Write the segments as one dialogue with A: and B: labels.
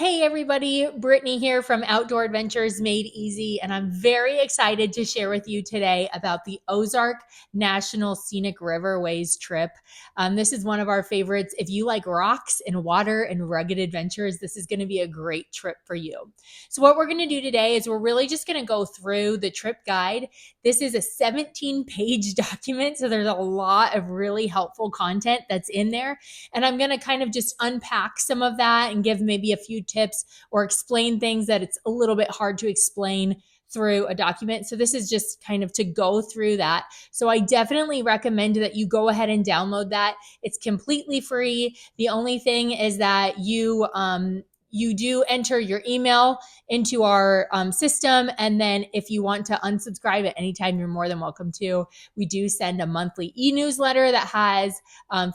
A: Hey everybody, Brittany here from Outdoor Adventures Made Easy, and I'm very excited to share with you today about the Ozark National Scenic Riverways trip. This is one of our favorites. If you like rocks and water and rugged adventures, this is going to be a great trip for you. So what we're going to do today is we're really just going to go through the trip guide. This is a 17-page document, so there's a lot of really helpful content that's in there. And I'm going to kind of just unpack some of that and give maybe a few tips or explain things that it's a little bit hard to explain through a document. So this is just kind of to go through that. So I definitely recommend that you go ahead and download that. It's completely free. The only thing is that you do enter your email into our system. And then if you want to unsubscribe at any time, you're more than welcome to. We do send a monthly e-newsletter that has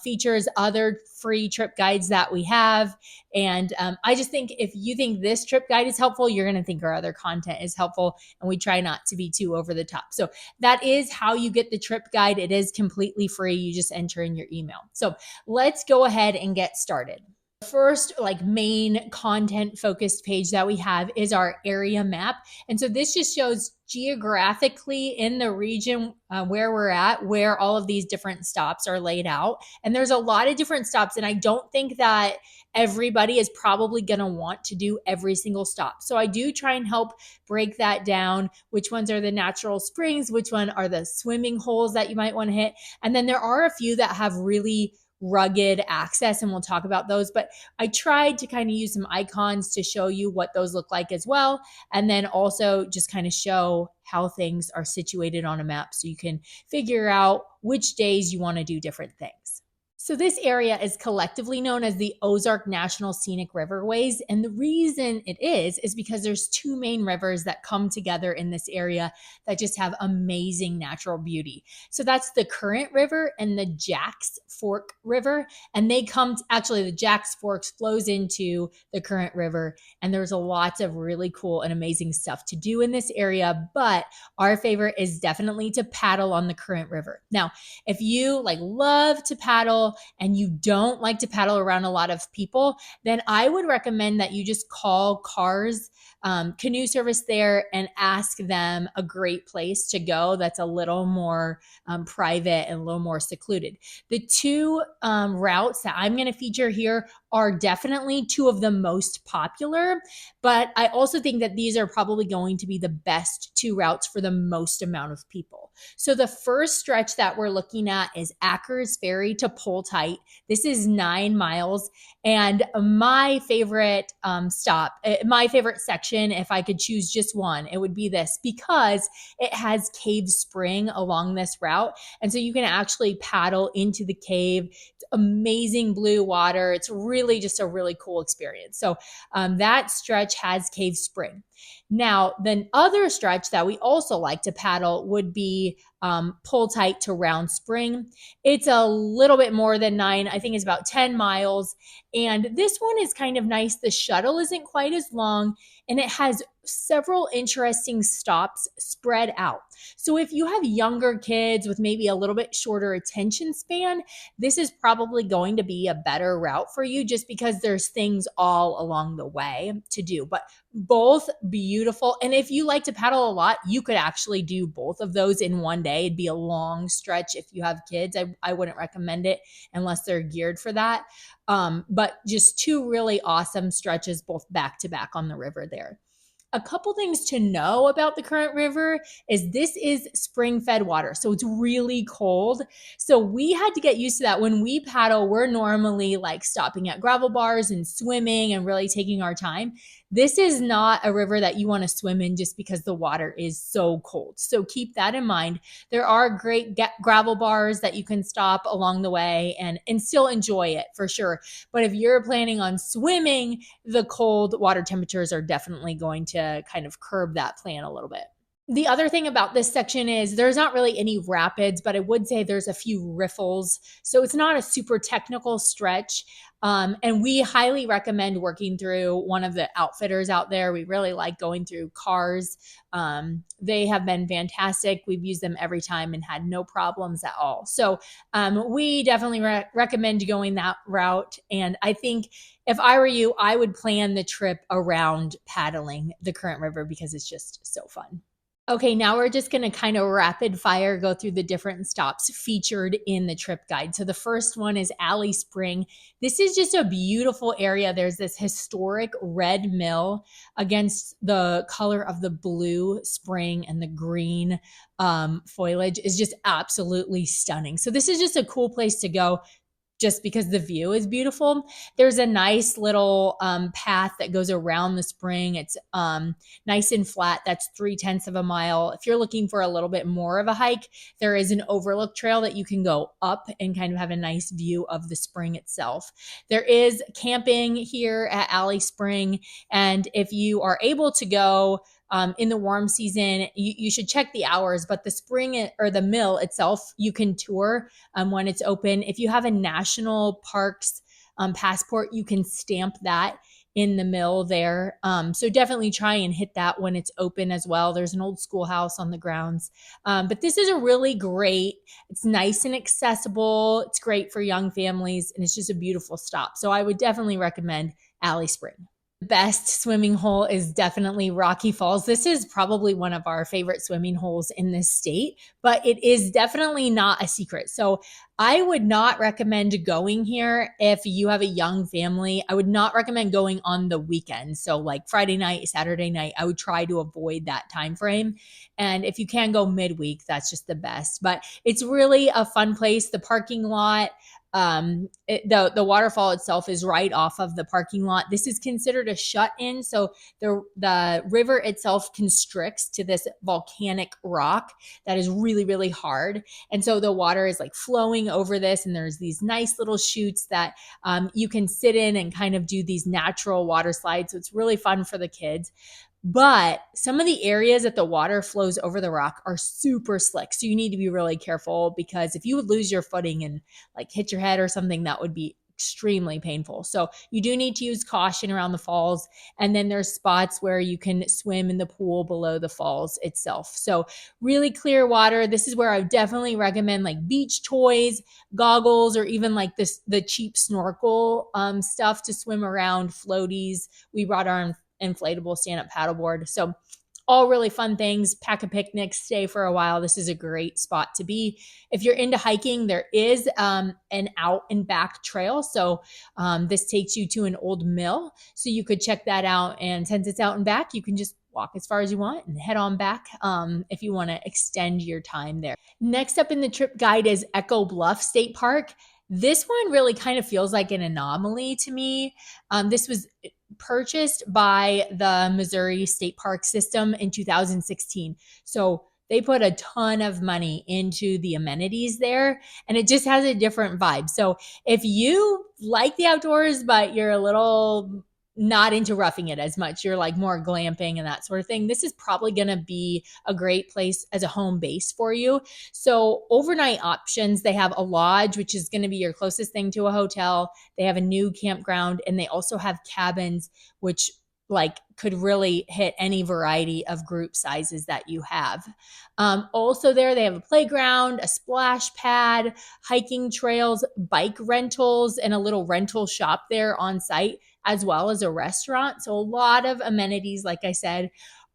A: features other free trip guides that we have. And I just think if you think this trip guide is helpful, you're going to think our other content is helpful. And we try not to be too over the top. So that is how you get the trip guide. It is completely free. You just enter in your email. So let's go ahead and get started. First, main content focused page that we have is our area map. And so this just shows geographically in the region where we're at, where all of these different stops are laid out. And there's a lot of different stops. And I don't think that everybody is probably going to want to do every single stop. So I do try and help break that down. Which ones are the natural springs? Which one are the swimming holes that you might want to hit? And then there are a few that have really rugged access, and we'll talk about those. But I tried to kind of use some icons to show you what those look like as well. And then also just kind of show how things are situated on a map so you can figure out which days you want to do different things. So this area is collectively known as the Ozark National Scenic Riverways. And the reason it is because there's two main rivers that come together in this area that just have amazing natural beauty. So that's the Current River and the Jacks Fork River. And they actually the Jacks Fork flows into the Current River. And there's a lot of really cool and amazing stuff to do in this area. But our favorite is definitely to paddle on the Current River. Now, if you love to paddle, and you don't like to paddle around a lot of people, then I would recommend that you just call Cars canoe service there and ask them a great place to go that's a little more private and a little more secluded. The two routes that I'm going to feature here are definitely two of the most popular, but I also think that these are probably going to be the best two routes for the most amount of people. So the first stretch that we're looking at is Ackers Ferry to Poltite. This is 9 miles. And my favorite my favorite section, if I could choose just one, it would be this, because it has Cave Spring along this route. And so you can actually paddle into the cave. It's amazing blue water. It's really just a really cool experience. So that stretch has Cave Spring. Now, the other stretch that we also like to paddle would be Poltite to Round Spring. It's a little bit more than 9. I think it's about 10 miles. And this one is kind of nice. The shuttle isn't quite as long, and it has several interesting stops spread out. So if you have younger kids with maybe a little bit shorter attention span, this is probably going to be a better route for you just because there's things all along the way to do. But both beautiful. And if you like to paddle a lot, you could actually do both of those in one day. It'd be a long stretch if you have kids. I wouldn't recommend it unless they're geared for that. But just two really awesome stretches, both back to back on the river there. A couple things to know about the Current River is this is spring-fed water, so it's really cold. So we had to get used to that. When we paddle, we're normally stopping at gravel bars and swimming and really taking our time. This is not a river that you want to swim in just because the water is so cold. So keep that in mind. There are great gravel bars that you can stop along the way and still enjoy it for sure. But if you're planning on swimming, the cold water temperatures are definitely going to kind of curb that plan a little bit. The other thing about this section is there's not really any rapids, but I would say there's a few riffles. So it's not a super technical stretch. And we highly recommend working through one of the outfitters out there. We really like going through cars. They have been fantastic. We've used them every time and had no problems at all. So we definitely recommend going that route. And I think if I were you, I would plan the trip around paddling the Current River because it's just so fun. Okay, now we're just going to kind of rapid fire go through the different stops featured in the trip guide. So the first one is Alley Spring. This is just a beautiful area. There's this historic red mill against the color of the blue spring, and the green foliage is just absolutely stunning. So this is just a cool place to go just because the view is beautiful. There's a nice little path that goes around the spring. It's nice and flat. That's 3/10 of a mile. If you're looking for a little bit more of a hike, there is an overlook trail that you can go up and kind of have a nice view of the spring itself. There is camping here at Alley Spring. And if you are able to go in the warm season, you should check the hours, but the spring or the mill itself, you can tour when it's open. If you have a national parks passport, you can stamp that in the mill there. So definitely try and hit that when it's open as well. There's an old schoolhouse on the grounds. But this is a really great, it's nice and accessible. It's great for young families, and it's just a beautiful stop. So I would definitely recommend Alley Spring. The best swimming hole is definitely Rocky Falls. This is probably one of our favorite swimming holes in this state, but it is definitely not a secret. So I would not recommend going here if you have a young family. I would not recommend going on the weekend. So like Friday night, Saturday night, I would try to avoid that time frame. And if you can go midweek, that's just the best. But it's really a fun place. The parking lot, the waterfall itself is right off of the parking lot. This is considered a shut-in, so the river itself constricts to this volcanic rock that is really, really hard, and so the water is like flowing over this, and there's these nice little chutes that you can sit in and kind of do these natural water slides. So it's really fun for the kids. But some of the areas that the water flows over the rock are super slick. So you need to be really careful, because if you would lose your footing and like hit your head or something, that would be extremely painful. So you do need to use caution around the falls. And then there's spots where you can swim in the pool below the falls itself. So really clear water. This is where I would definitely recommend like beach toys, goggles, or even like the cheap snorkel stuff to swim around, floaties. We brought our inflatable stand-up paddleboard. So all really fun things. Pack a picnic, stay for a while. This is a great spot to be. If you're into hiking, there is an out and back trail. So this takes you to an old mill. So you could check that out. And since it's out and back, you can just walk as far as you want and head on back if you want to extend your time there. Next up in the trip guide is Echo Bluff State Park. This one really kind of feels like an anomaly to me. This was purchased by the Missouri State Park System in 2016. So they put a ton of money into the amenities there, and it just has a different vibe. So if you like the outdoors, but you're a little not into roughing it as much, you're like more glamping and that sort of thing, this is probably going to be a great place as a home base for you. So overnight options, they have a lodge, which is going to be your closest thing to a hotel. They have a new campground, and they also have cabins, which like could really hit any variety of group sizes that you have. Also there, they have a playground, a splash pad, hiking trails, bike rentals, and a little rental shop there on site, as well as a restaurant. So a lot of amenities, like I said.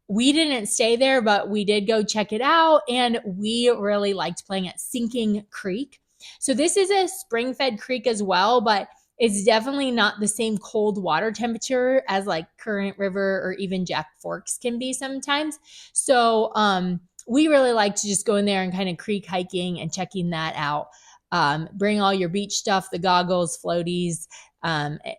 A: We didn't stay there, but we did go check it out, and we really liked playing at Sinking Creek. So this is a spring-fed creek as well, but it's definitely not the same cold water temperature as like Current River or even Jack Forks can be sometimes. So we really like to just go in there and kind of creek hiking and checking that out. Bring all your beach stuff, the goggles, floaties.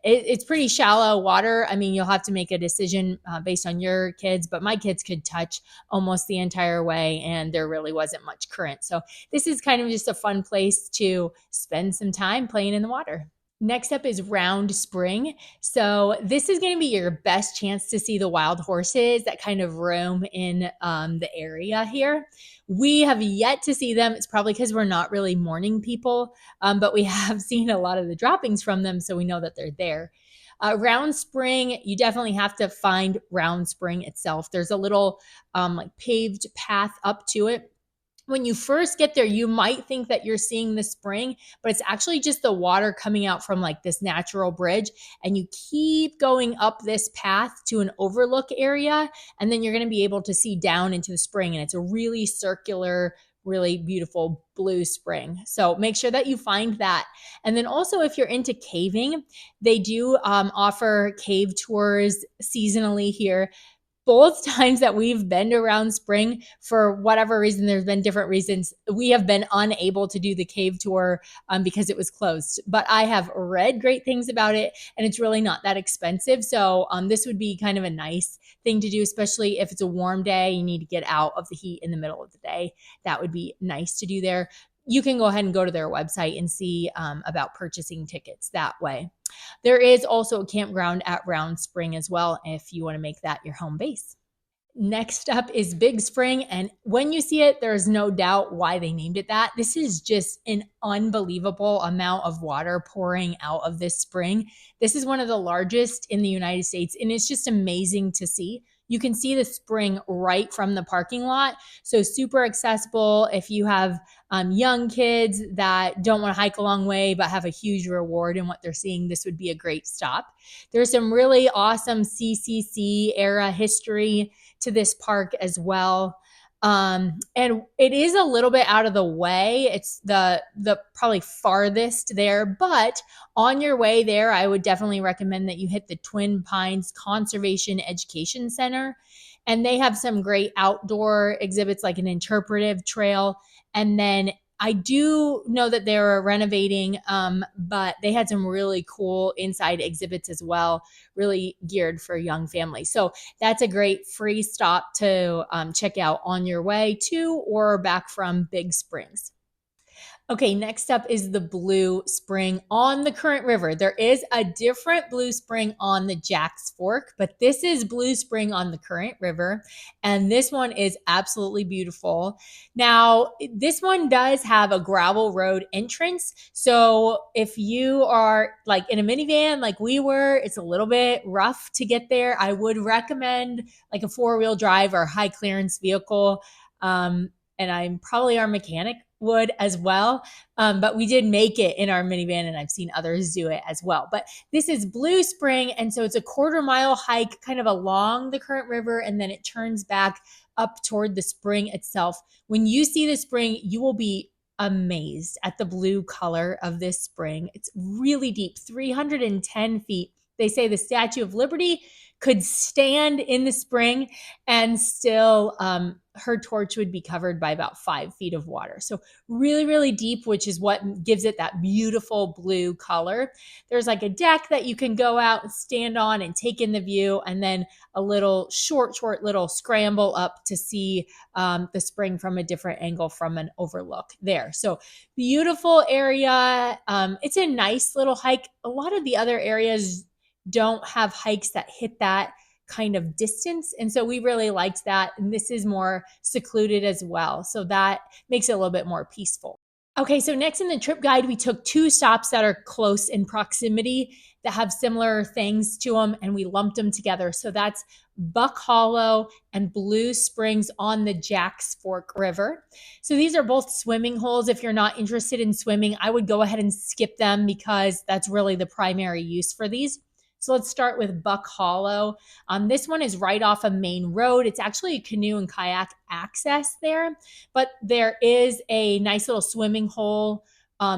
A: It's pretty shallow water. I mean, you'll have to make a decision based on your kids, but my kids could touch almost the entire way, and there really wasn't much current. So this is kind of just a fun place to spend some time playing in the water. Next up is Round Spring. So this is going to be your best chance to see the wild horses that kind of roam in the area here. We have yet to see them. It's probably because we're not really morning people, but we have seen a lot of the droppings from them, so we know that they're there. Round Spring, you definitely have to find Round Spring itself. There's a little like paved path up to it. When you first get there, you might think that you're seeing the spring, but it's actually just the water coming out from like this natural bridge. And you keep going up this path to an overlook area, and then you're going to be able to see down into the spring. And it's a really circular, really beautiful blue spring. So make sure that you find that. And then also, if you're into caving, they do offer cave tours seasonally here. Both times that we've been to Round Spring, for whatever reason, there's been different reasons, we have been unable to do the cave tour because it was closed. But I have read great things about it, and it's really not that expensive. So this would be kind of a nice thing to do, especially if it's a warm day, you need to get out of the heat in the middle of the day. That would be nice to do there. You can go ahead and go to their website and see about purchasing tickets that way. There is also a campground at Round Spring as well if you want to make that your home base. Next up is Big Spring. And when you see it, there's no doubt why they named it that. This is just an unbelievable amount of water pouring out of this spring. This is one of the largest in the United States, and it's just amazing to see. You can see the spring right from the parking lot. So super accessible if you have young kids that don't want to hike a long way but have a huge reward in what they're seeing. This would be a great stop. There's some really awesome CCC era history to this park as well. And it is a little bit out of the way. It's the probably farthest there, but on your way there, I would definitely recommend that you hit the Twin Pines Conservation Education Center. And they have some great outdoor exhibits like an interpretive trail. And then I do know that they're renovating, but they had some really cool inside exhibits as well, really geared for young families. So that's a great free stop to check out on your way to or back from Big Springs. Okay, next up is the Blue Spring on the Current River. There is a different Blue Spring on the Jack's Fork, but this is Blue Spring on the Current River, and this one is absolutely beautiful. Now, this one does have a gravel road entrance, so if you are like in a minivan like we were, it's a little bit rough to get there. I would recommend like a four-wheel drive or high clearance vehicle. And I'm probably our mechanic would as well. But we did make it in our minivan, and I've seen others do it as well. But this is Blue Spring, and so it's a quarter-mile hike kind of along the Current River, and then it turns back up toward the spring itself. When you see the spring, you will be amazed at the blue color of this spring. It's really deep, 310 feet. They say the Statue of Liberty could stand in the spring and still her torch would be covered by about 5 feet of water. So really, really deep, which is what gives it that beautiful blue color. There's like a deck that you can go out and stand on and take in the view, and then a little short little scramble up to see the spring from a different angle from an overlook there. So beautiful area. It's a nice little hike. A lot of the other areas don't have hikes that hit that kind of distance. And so we really liked that. And this is more secluded as well. So that makes it a little bit more peaceful. Okay, so next in the trip guide, we took two stops that are close in proximity that have similar things to them, and we lumped them together. So that's Buck Hollow and Blue Springs on the Jack's Fork River. So these are both swimming holes. If you're not interested in swimming, I would go ahead and skip them because that's really the primary use for these. So let's start with Buck Hollow. This one is right off a main road. It's actually a canoe and kayak access there, but there is a nice little swimming hole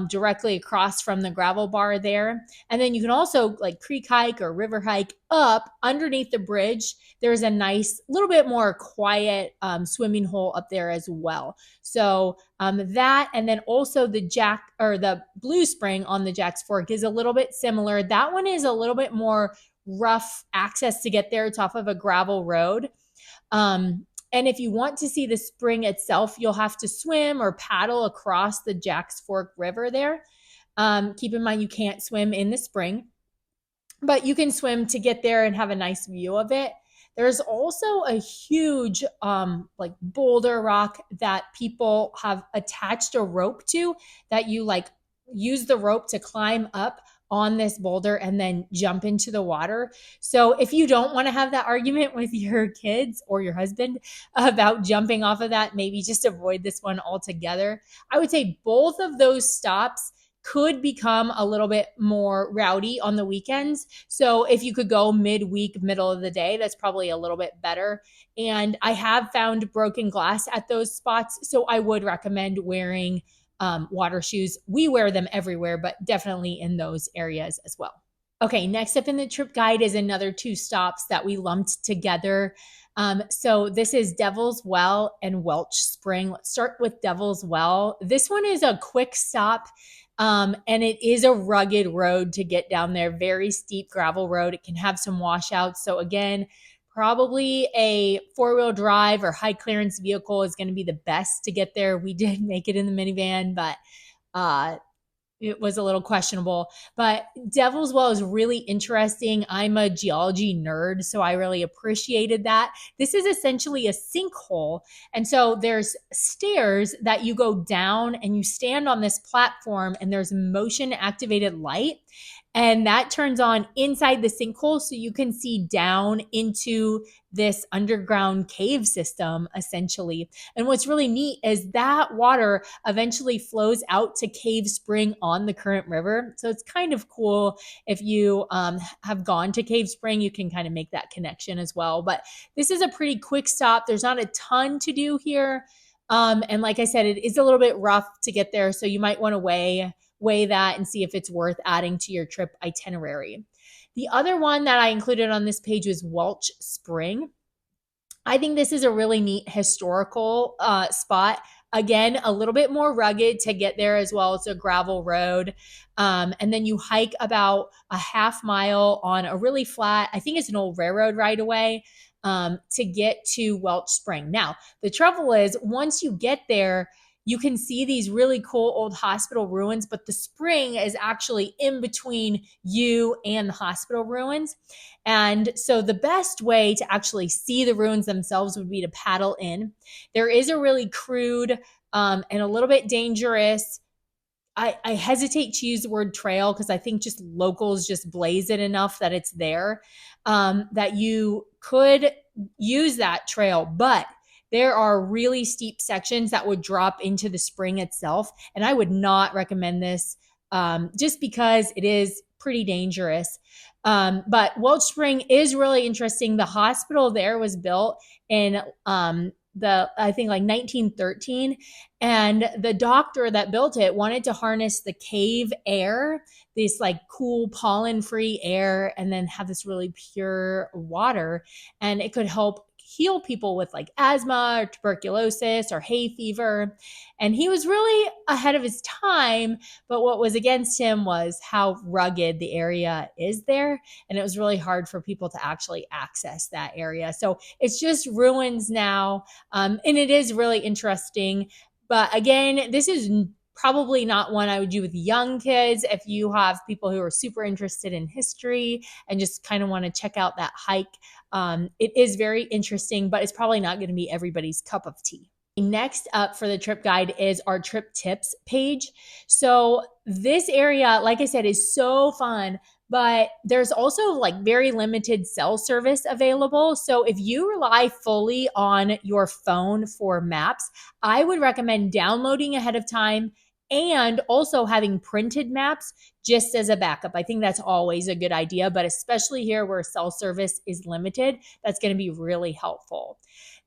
A: directly across from the gravel bar there. And then you can also like creek hike or river hike up underneath the bridge. There's a nice, little bit more quiet swimming hole up there as well. So that, and then also the Blue Spring on the Jack's Fork is a little bit similar. That one is a little bit more rough access to get there. It's off of a gravel road. And if you want to see the spring itself, you'll have to swim or paddle across the Jack's Fork River there. Keep in mind you can't swim in the spring, but you can swim to get there and have a nice view of it. There's also a huge like boulder rock that people have attached a rope to, that you like use the rope to climb up on this boulder and then jump into the water. So if you don't want to have that argument with your kids or your husband about jumping off of that, maybe just avoid this one altogether. I would say both of those stops could become a little bit more rowdy on the weekends. So if you could go midweek, middle of the day, that's probably a little bit better. And I have found broken glass at those spots. So I would recommend wearing water shoes. We wear them everywhere, but definitely in those areas as well. Okay, next up in the trip guide is another two stops that we lumped together. So this is Devil's Well and Welch Spring. Let's start with Devil's Well. This one is a quick stop. And it is a rugged road to get down there, very steep gravel road. It can have some washouts. So again, probably a four-wheel drive or high clearance vehicle is going to be the best to get there. We did make it in the minivan, but it was a little questionable. But Devil's Well is really interesting. I'm a geology nerd, so I really appreciated that. This is essentially a sinkhole. And so there's stairs that you go down and you stand on this platform, and there's motion activated light. And that turns on inside the sinkhole so you can see down into this underground cave system, essentially. And what's really neat is that water eventually flows out to Cave Spring on the Current River. So it's kind of cool. If you have gone to Cave Spring, you can kind of make that connection as well. But this is a pretty quick stop. There's not a ton to do here. And like I said, it is a little bit rough to get there. So you might want to weigh that and see if it's worth adding to your trip itinerary. The other one that I included on this page was Welch Spring. I think this is a really neat historical spot. Again, a little bit more rugged to get there as well. It's a gravel road. And then you hike about a half mile on a really flat, I think it's an old railroad right away, to get to Welch Spring. Now, the trouble is, once you get there, you can see these really cool old hospital ruins, but the spring is actually in between you and the hospital ruins. And so the best way to actually see the ruins themselves would be to paddle in. There is a really crude and a little bit dangerous, I hesitate to use the word trail because I think just locals just blaze it enough that it's there, that you could use that trail, but there are really steep sections that would drop into the spring itself. And I would not recommend this just because it is pretty dangerous. But Welch Spring is really interesting. The hospital there was built in I think like 1913. And the doctor that built it wanted to harness the cave air, this like cool pollen free air, and then have this really pure water. And it could help heal people with like asthma or tuberculosis or hay fever. And he was really ahead of his time, but what was against him was how rugged the area is there. And it was really hard for people to actually access that area. So it's just ruins now. And it is really interesting. But again, this is probably not one I would do with young kids. If you have people who are super interested in history and just kind of want to check out that hike, it is very interesting, but it's probably not going to be everybody's cup of tea. Next up for the trip guide is our trip tips page. So this area, like I said, is so fun, but there's also like very limited cell service available. So if you rely fully on your phone for maps, I would recommend downloading ahead of time and also having printed maps just as a backup. I think that's always a good idea, but especially here where cell service is limited, that's going to be really helpful.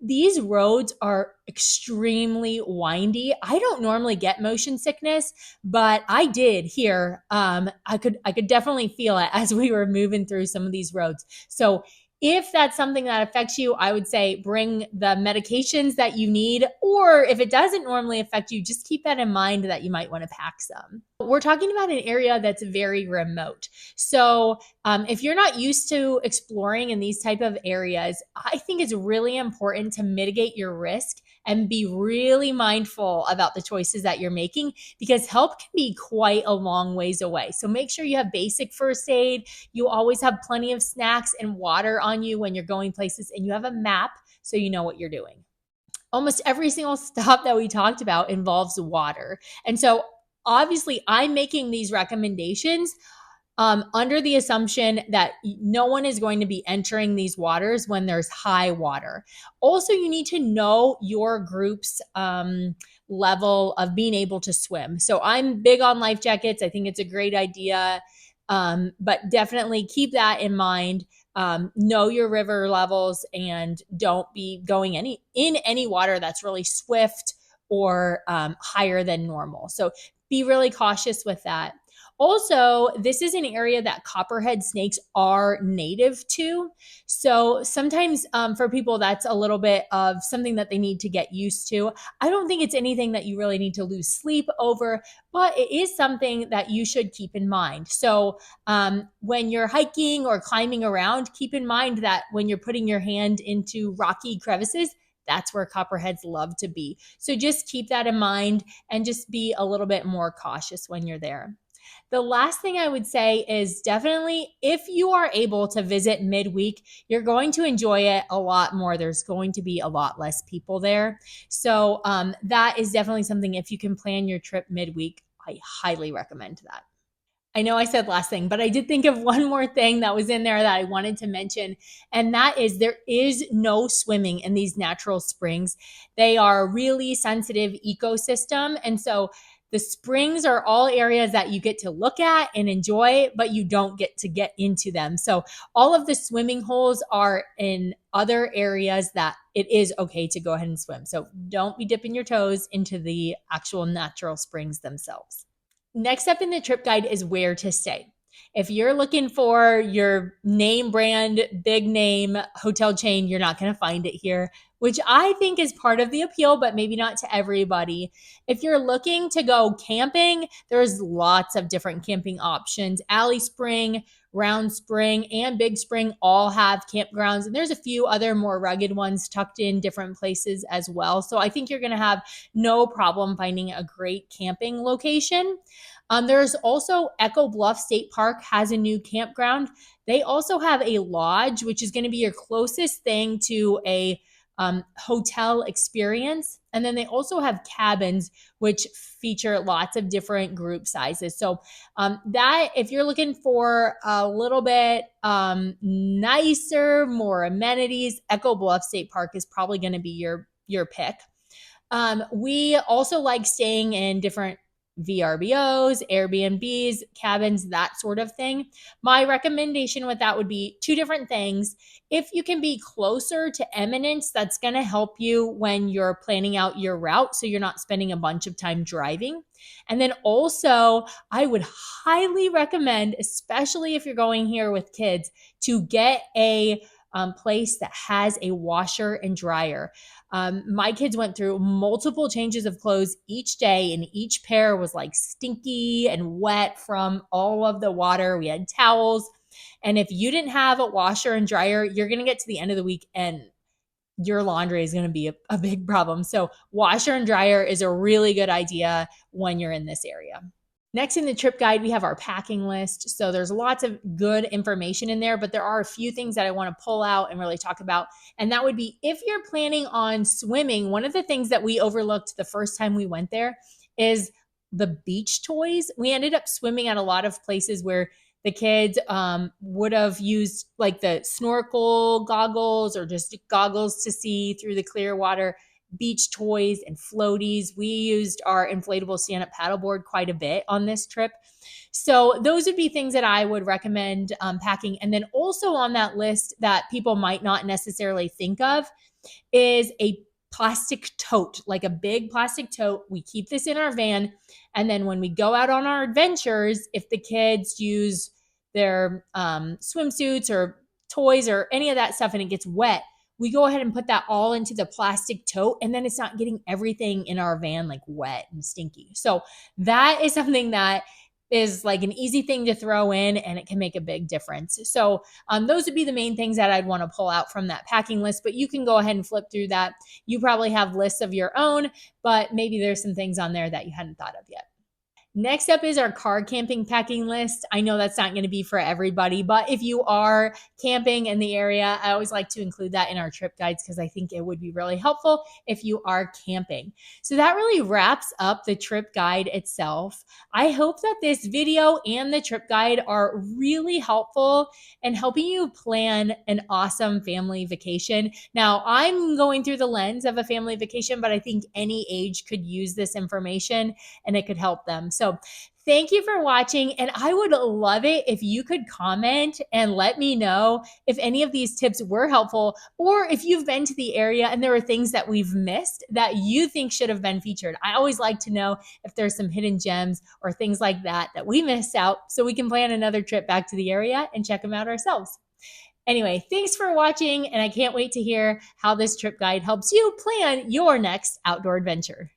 A: These roads are extremely windy. I don't normally get motion sickness, but I did here. I could definitely feel it as we were moving through some of these roads. So If that's something that affects you, I would say bring the medications that you need, or if it doesn't normally affect you, just keep that in mind that you might want to pack some. We're talking about an area that's very remote. So if you're not used to exploring in these type of areas, I think it's really important to mitigate your risk and be really mindful about the choices that you're making, because help can be quite a long ways away. So make sure you have basic first aid. You always have plenty of snacks and water on you when you're going places, and you have a map so you know what you're doing. Almost every single stop that we talked about involves water. And so obviously, I'm making these recommendations under the assumption that no one is going to be entering these waters when there's high water. Also, you need to know your group's level of being able to swim. So I'm big on life jackets. I think it's a great idea. But definitely keep that in mind. Know your river levels and don't be going in any water that's really swift or higher than normal. So be really cautious with that. Also, this is an area that copperhead snakes are native to. So sometimes for people, that's a little bit of something that they need to get used to. I don't think it's anything that you really need to lose sleep over, but it is something that you should keep in mind. So when you're hiking or climbing around, keep in mind that when you're putting your hand into rocky crevices, that's where copperheads love to be. So just keep that in mind and just be a little bit more cautious when you're there. The last thing I would say is definitely if you are able to visit midweek, you're going to enjoy it a lot more. There's going to be a lot less people there. So that is definitely something, if you can plan your trip midweek, I highly recommend that. I know I said last thing, but I did think of one more thing that was in there that I wanted to mention. And that is there is no swimming in these natural springs. They are a really sensitive ecosystem. And so the springs are all areas that you get to look at and enjoy, but you don't get to get into them. So all of the swimming holes are in other areas that it is okay to go ahead and swim. So don't be dipping your toes into the actual natural springs themselves. Next up in the trip guide is where to stay. If you're looking for your name brand, big name hotel chain, you're not going to find it here, which I think is part of the appeal, but maybe not to everybody. If you're looking to go camping, there's lots of different camping options. Alley Spring, Round Spring, and Big Spring all have campgrounds. And there's a few other more rugged ones tucked in different places as well. So I think you're going to have no problem finding a great camping location. There's also Echo Bluff State Park has a new campground. They also have a lodge, which is going to be your closest thing to a hotel experience. And then they also have cabins, which feature lots of different group sizes. So that if you're looking for a little bit nicer, more amenities, Echo Bluff State Park is probably going to be your pick. We also like staying in different VRBOs, Airbnbs, cabins, that sort of thing. My recommendation with that would be two different things. If you can be closer to Eminence, that's going to help you when you're planning out your route so you're not spending a bunch of time driving. And then also, I would highly recommend, especially if you're going here with kids, to get a place that has a washer and dryer. My kids went through multiple changes of clothes each day, and each pair was like stinky and wet from all of the water. We had towels. And if you didn't have a washer and dryer, you're going to get to the end of the week and your laundry is going to be a big problem. So washer and dryer is a really good idea when you're in this area. Next in the trip guide, we have our packing list. So there's lots of good information in there, but there are a few things that I want to pull out and really talk about. And that would be if you're planning on swimming, one of the things that we overlooked the first time we went there is the beach toys. We ended up swimming at a lot of places where the kids would have used like the snorkel goggles or just goggles to see through the clear water. Beach toys and floaties. We used our inflatable stand-up paddleboard quite a bit on this trip. So those would be things that I would recommend packing. And then also on that list that people might not necessarily think of is a plastic tote, like a big plastic tote. We keep this in our van. And then when we go out on our adventures, if the kids use their swimsuits or toys or any of that stuff and it gets wet, we go ahead and put that all into the plastic tote, and then it's not getting everything in our van like wet and stinky. So that is something that is like an easy thing to throw in, and it can make a big difference. So those would be the main things that I'd want to pull out from that packing list, but you can go ahead and flip through that. You probably have lists of your own, but maybe there's some things on there that you hadn't thought of yet. Next up is our car camping packing list. I know that's not going to be for everybody, but if you are camping in the area, I always like to include that in our trip guides because I think it would be really helpful if you are camping. So that really wraps up the trip guide itself. I hope that this video and the trip guide are really helpful in helping you plan an awesome family vacation. Now, I'm going through the lens of a family vacation, but I think any age could use this information and it could help them. So thank you for watching. And I would love it if you could comment and let me know if any of these tips were helpful, or if you've been to the area and there are things that we've missed that you think should have been featured. I always like to know if there's some hidden gems or things like that that we missed out so we can plan another trip back to the area and check them out ourselves. Anyway, thanks for watching, and I can't wait to hear how this trip guide helps you plan your next outdoor adventure.